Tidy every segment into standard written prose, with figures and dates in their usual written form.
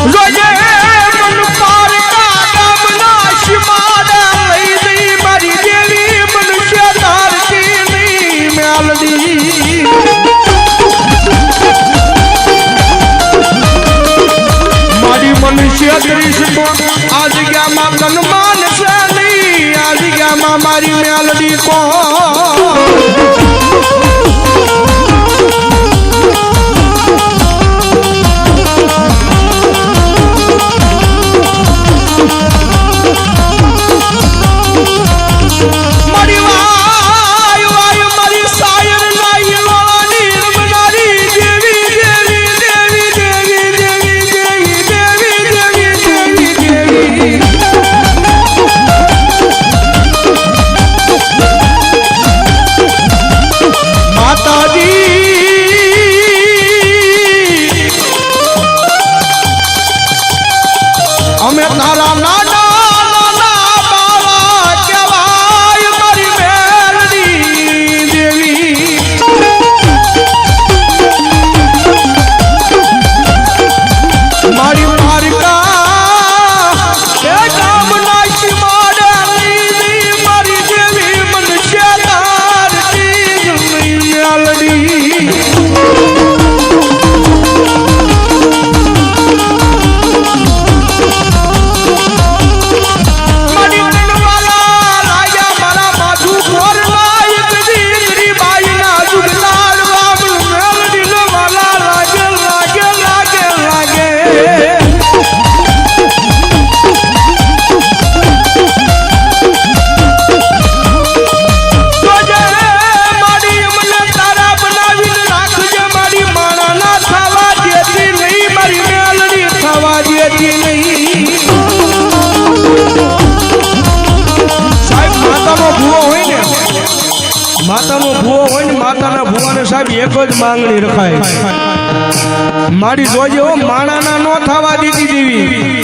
જોજે મન પારકા ગામના શિમાડા લઈ જઈ મારી દેવી મનુષ્ય ધારતી મેલડી મારી મનુષ્ય દૃશ્ય આ જગ્યામાં સન્માન છે નહીં આ જગ્યામાં મારી મેલડી માતાનો ભૂવો હોય ને માતાના ભૂવાને સાહેબ એક જ માંગણી રખાય મારી જોજે હો માણાના નો થવા દીધી દેવી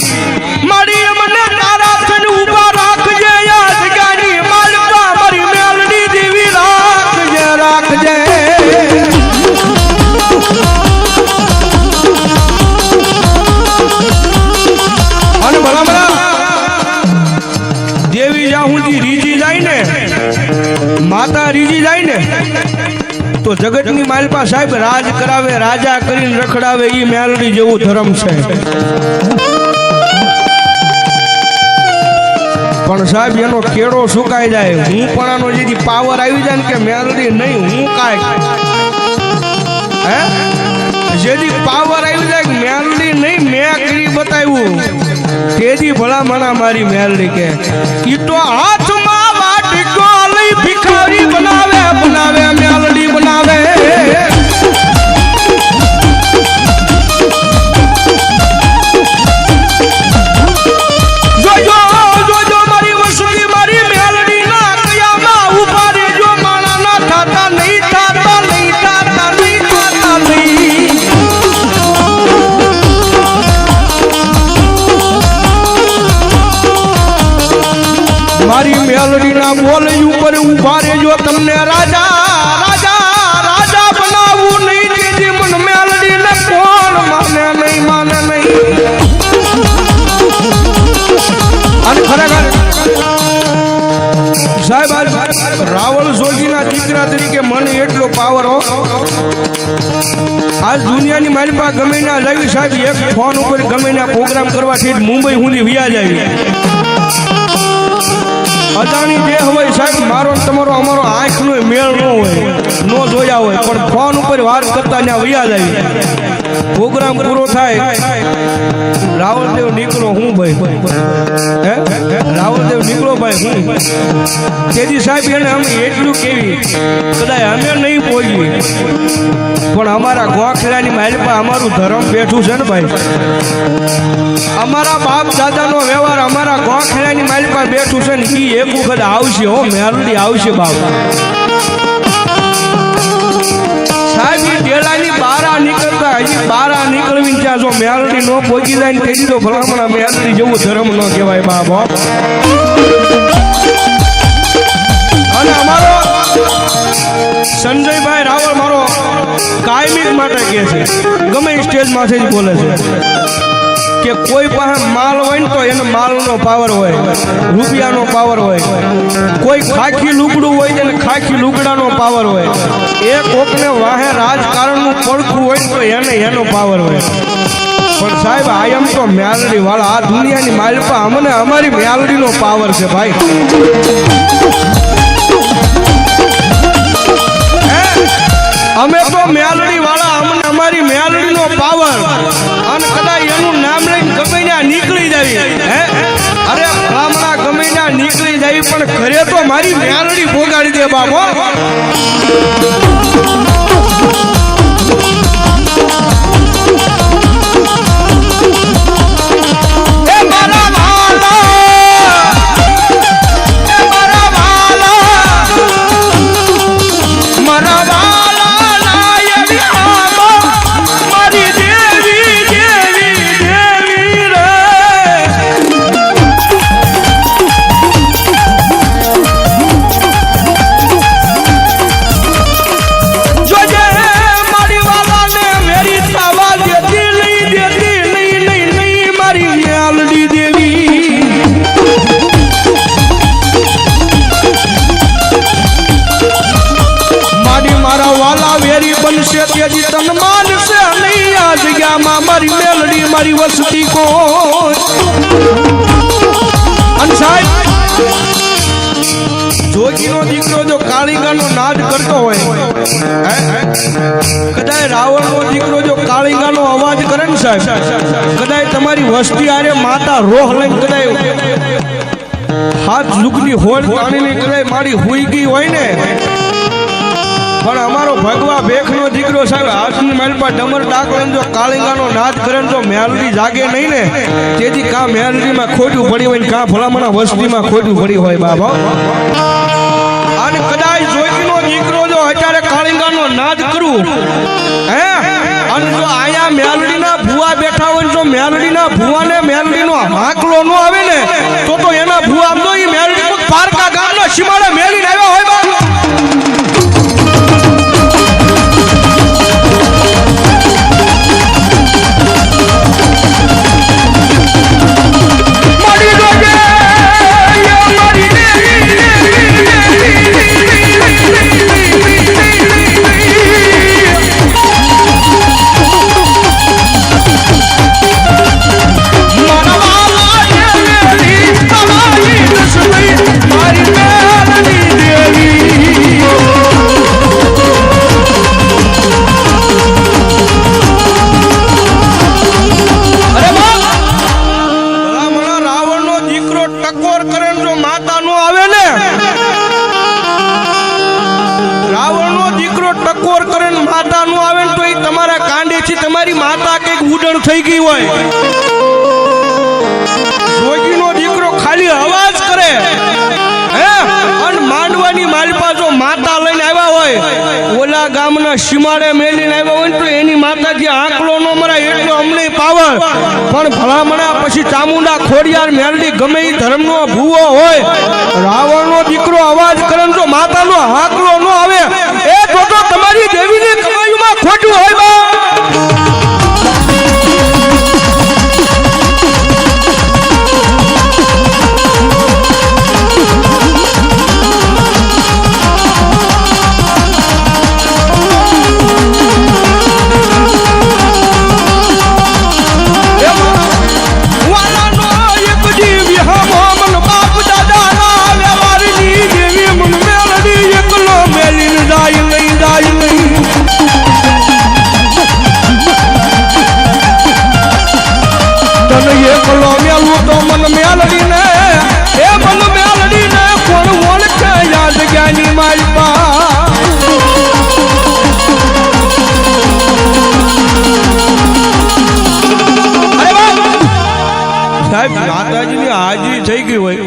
મારી મને તારા થઈને ઊભા રાખજે આ જગ્યાની માલકા મારી મેલડી દેવી રાખજે રાખજે અને ભલા દેવી જ્યાં સુધી રીજી જાય ને માતા રીજી જાય ને તો જગતની માલપા સાહેબ રાજ કરાવે રાજા કરીને રખડાવે ઈ મેલડી જેવું ધર્મ છે પણ સાહેબ એનો કેળો સુકાઈ જાય હું પણ આનો જેથી પાવર આવી જાય ને કે મેલડી નહીં હું કાંઈ હે જેથી પાવર આવી જાય કે મેલડી નહીં મેં કરી બતાવ્યું તેજી ભલા મણા મારી મેલડી કે ઈ તો હાથમાં વાટકો લઈ ભિખારી બનાવે બનાવે મેલડી બનાવે જોજો જોજો મારી વસતી મારી મેલડી ના કયામાં ઉભા રેજો માણા ના થાતા નહીં થાતા નહીં થાતા નહીં થાતા નહીં મારી મેલડી ના બોલ ઉપર ઉભા રહેજો તમને રાજા રાજા રાજા બનાવવું નહીં તેથી મન મેલડી ને કોણ માને નહીં અને ખરેખર સાહેબ રાવળ જોગીના દીકરા તરીકે મને એટલો પાવર હો આજ દુનિયાની માલપા ગમે ના લાવી સાહેબ એક ફોન ઉપર ગમે ના પ્રોગ્રામ કરવાથી મુંબઈ સુધી વ્યા જાય અદાણી જે હોય સાહેબ મારો તમારો અમારો આંખનો મેળ ન હોય નો જોયા હોય પણ ફોન ઉપર વાત કરતા ત્યાં વયા જાય પ્રોગ્રામ પૂરો થાય રાવળદેવ નીકળો હું ભાઈ હે રાવળદેવ નીકળો ભાઈ હું તેજી સાહેબ એને અમે એટલું કેવી કદાચ અમે નહીં પહોંચી પણ અમારા ગોખલાની માલપા અમારું ધર્મ બેઠું છે ને ભાઈ અમારા બાપ દાદાનો વ્યવહાર અમારા ગોખલાની માલપા બેઠું છે ને એ એક વખત આવશે હો મેલડી આવશે બાપ સાહેબ ડેલાની બારા નીકળતા હજી બારા નીકળવી ત્યાં જો મેલડી નો પહોંચી જાય ને થઈ તો ભલામણા મેલડી જેવું ધર્મ ન કહેવાય બાપ અને અમારો સંજયભાઈ રાવળ મારો કાયમી માટે કહે છે ગમે સ્ટેજ માંથી જ બોલે છે કે કોઈ પાસે માલ હોય ને તો એને માલનો પાવર હોય, રૂપિયાનો પાવર હોય. કોઈ ખાખી લુગડું હોય ને ખાખી લુગડાનો પાવર હોય. એક કોકને વાહે રાજકારણનું પડખું હોય ને તો એને એનો પાવર હોય. પણ સાહેબ આ એમ તો મેલડી વાળા આ દુનિયાની માલપા અમને અમારી મેલડીનો પાવર છે ભાઈ. અમે તો મેલડી વાળા અમને અમારી મેલડીનો પાવર. અને કદાચ એનું નામ લઈને ગમે ત્યાં નીકળી જાય, અરે ભલામણા ગમે ત્યાં નીકળી જાય પણ ઘરે તો મારી મેલડી ભોગાડી દે બાબો. મારી મેલડી મારી વસતી કોઈ. અને સાહેબ જોગીનો દીકરો જો કાળીંગાનો નાદ કરતો હોય, કદાચ રાવણનો દીકરો જો કાળીંગાનો અવાજ કરે ને સાહેબ, કદાચ તમારી વસ્તી આરે માતા રોહ લઈને કદાચ હાથ ઝુકની હોડ તાણીને કદાચ મારી હુઈ ગઈ હોય ને, પણ અમારો ભગવા ભેખનો દીકરો સાહેબ હાથની માલ પર ડમર ડાકણ જો કાળીંગાનો નાદ કરે તો મેલડી જાગે નહીં ને. તેથી કાં મેલડીમાં ખોટું પડી હોય ને કાં ભલામણા વસ્તીમાં ખોટું પડી હોય બાબા. અને કદાચ જોગીનો દીકરો જો અત્યારે કાળીંગાનો નાદ કરું અને જો આયા મેલડીના ભુવા બેઠા હોય જો મેલડીના ભુવાને મેલડીનો હાકલો ન આવે ને તો એના ભુવા આમ તો એ મેલડી પારકા ગામના સીમાડે મેલીને આવ્યા હોય બાબા. થઈ ગઈ હોય, જોગીનો દીકરો ખાલી અવાજ કરે અને માંડવાની માલપા જો માતા લઈને આવ્યા હોય, ઓલા ગામના સીમાડે મેલીને આવ્યા હોય તો એની માતાજી આંકલો નો મરાય એટલો અમને પાવર. પણ ભલામણા પછી ચામુંડા ખોડિયાર મેલડી ગમે એ ધર્મનો ભૂવો હોય, રાવણનો દીકરો અવાજ કરે જો માતાનો આંકલો ન આવે એ તો તમારી દેવીની કમાઈમાં ખોટું હોય બા. માતાજીની હાજરી થઈ ગઈ હોય,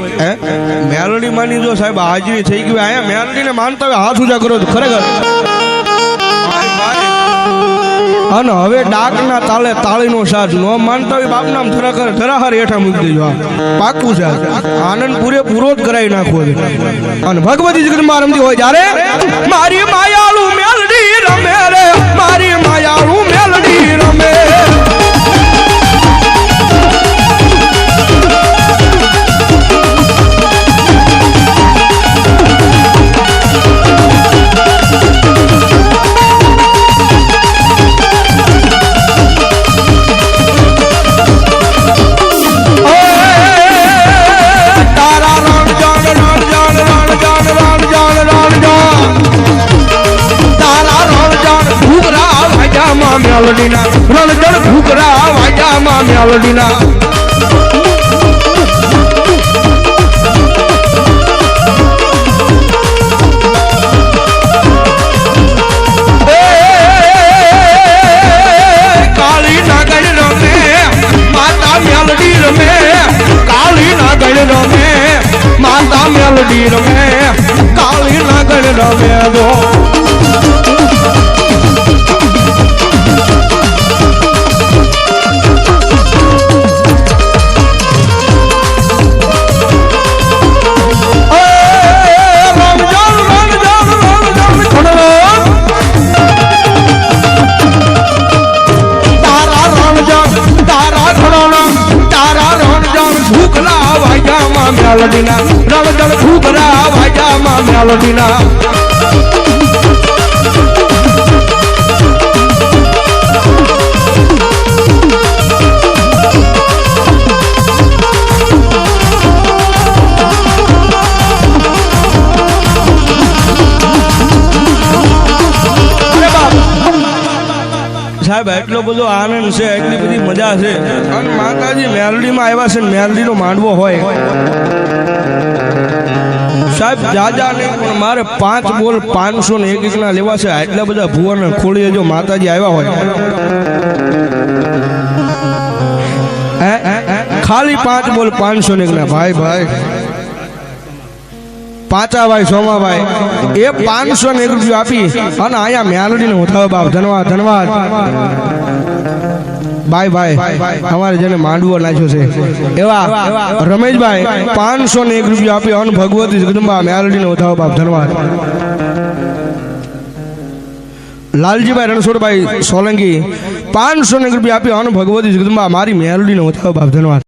મેલડી માની જો સાહેબ હાજરી થઈ ગઈ હોય, અહીંયા મેલડીને માનતા હોય હાથ ઊંચા કરો ખરેખર. અને હવે ડાકના તાલે તાળીનો સાથ ન માનતા હોય બાપ નામ ધરાહર હેઠા મૂકી દેજો. પાકું છે આનંદ પૂરેપૂરો જ કરાવી નાખવો છે. અને ભગવતી જગતમાં રમતી હોય જ્યારે મારી માયાળુ મેલડી રમે રે, મારી માયાળુ મેલડી રમે. મેલડીના રણજણ ઘૂઘરા વાજામાં મેલડીના કાળી નાગણ રમે માતા મેલડી રમે કાળી નાગણ રમે માતા મેલડી રમે કાળી નાગણ રમે ગો મેલડીના રણજણ ઘૂઘરા વાજામાં મેલડીના સાહેબ એટલો બધો આનંદ છે એટલી બધી મજા છે અને માતાજી મેલડીમાં આવ્યા છે મેલડીનો માંડવો હોય સાહેબ જાજા નહીં પણ મારે 5 બોલ 501 ના લેવા છે એટલા બધા ભુવન ખોલીએ જો માતાજી આવ્યા હોય ખાલી 5 બોલ 501 ના ભાઈ પાંચાભાઈ સોમાભાઈ એ 501 રૂપિયા આપી અને અહીંયા મેલડીને ઉઠાવે બાપ ધન્યવાદ ધન્યવાદ ભાઈ અમારે જેને માંડવો નાખ્યો છે એવા રમેશભાઈ 501 રૂપિયા આપી અને ભગવતી જગદંબા મેલડીને ઉઠાવે બાપ ધન્યવાદ લાલજીભાઈ રણછોડભાઈ સોલંકી 501 રૂપિયા આપી અને ભગવતી જગદંબા મારી મેલડીને ઉઠાવે બાપ ધન્યવાદ